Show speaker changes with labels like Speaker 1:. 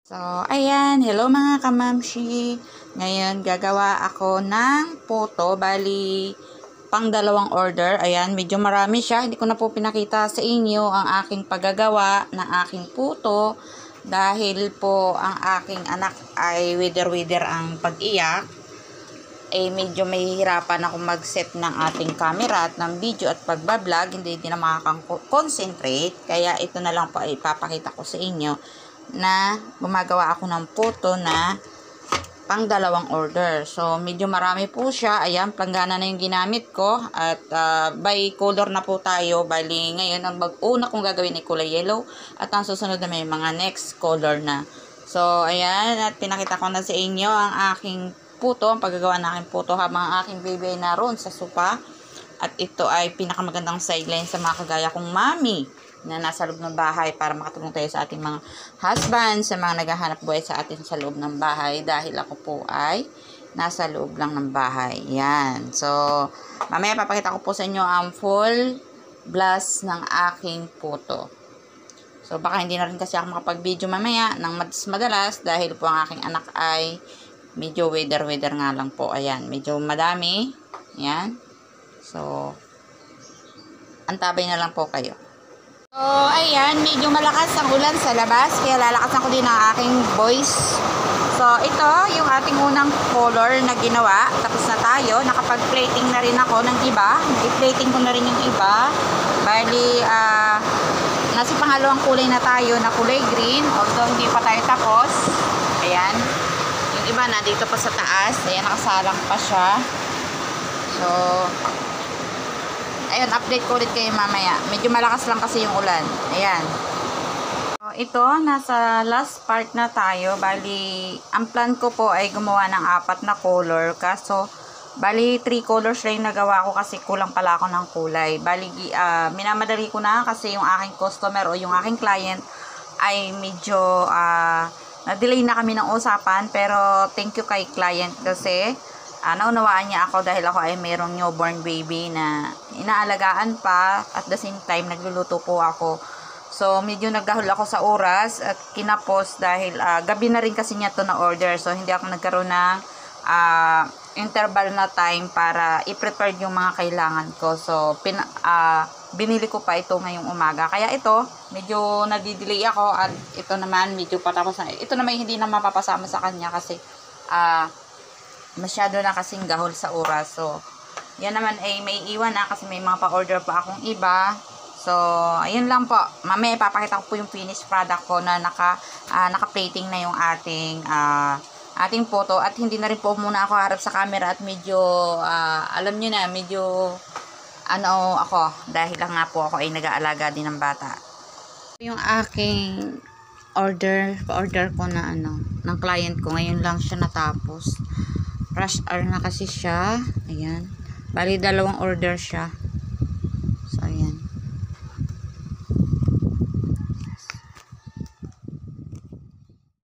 Speaker 1: So, ayan. Hello mga kamamshi. Ngayon, gagawa ako ng puto. Bali, pang dalawang order. Ayan, medyo marami siya. Hindi ko na po pinakita sa inyo ang aking paggagawa ng aking puto. Dahil po ang aking anak ay wither-wither ang pag-iyak. Medyo mahihirapan ako mag-set ng ating camera at ng video at pagbablog. Hindi na makaka-concentrate. Kaya ito na lang po ay ipapakita ko sa inyo na gumagawa ako ng puto na pang dalawang order. So, medyo marami po siya. Ayan, planggana na yung ginamit ko. At by color na po tayo. Bali, ngayon, ang una kong gagawin ay kulay yellow. At ang susunod na may mga next color na. So, ayan. At pinakita ko na sa inyo ang aking puto. Ang paggagawa ng aking puto habang ang aking baby ay naroon sa sopa. At ito ay pinakamagandang sideline sa mga kagaya kong mami na nasa loob ng bahay para makatulong tayo sa ating mga husband, sa mga naghahanap buhay sa atin sa loob ng bahay dahil ako po ay nasa loob lang ng bahay. Yan. So, mamaya papakita ko po sa inyo ang full blast ng aking puto. So, baka hindi na rin kasi ako makapag-video mamaya ng madalas dahil po ang aking anak ay medyo weather nga lang po. Ayan. Medyo madami. Yan. So, antabay na lang po kayo. So, ayan, medyo malakas ang ulan sa labas, kaya lalakasan ko din ang aking voice. So, ito, yung ating unang color na ginawa. Tapos na tayo, nakapag-plating na rin ako ng iba. I-plating ko na rin yung iba. Bali, nasa pangalawang kulay na tayo na kulay green. Although, hindi pa tayo tapos. Ayan. Yung iba na dito pa sa taas. Ayan, nakasalang pa siya. So, ayun, update ko ulit kayo mamaya. Medyo malakas lang kasi yung ulan. Ayan. So, ito, nasa last part na tayo. Bali, ang plan ko po ay gumawa ng 4 na color. Kaso, bali, 3 colors lang yung nagawa ko kasi kulang pala ako ng kulay. Bali, minamadali ko na kasi yung aking customer o yung aking client ay medyo na-delay na kami ng usapan. Pero, thank you kay client kasi naunawaan niya ako dahil ako ay mayroong newborn baby na inaalagaan pa. At the same time, nagluluto po ako. So, medyo naggahol ako sa oras at kinapos dahil gabi na rin kasi niya to na order. So, hindi ako nagkaroon ng interval na time para i-prepare yung mga kailangan ko. So, binili ko pa ito ngayong umaga. Kaya ito, medyo nagdi-delay ako at ito naman, medyo patapos na. Ito naman hindi na mapapasama sa kanya kasi masyado na kasing gahol sa oras. So, yan naman ay may iwan na kasi may mga pa-order pa akong iba. So, ayun lang po. Mamaya ipapakita ko po yung finished product ko na naka-plating na yung ating photo. At hindi na rin po muna ako harap sa camera at medyo, alam nyo na, medyo, ako. Dahil lang nga po ako ay nag-aalaga din ng bata. Yung aking order ko na ng client ko. Ngayon lang siya natapos. Rush hour na kasi siya. Ayan. Bali, 2 order siya.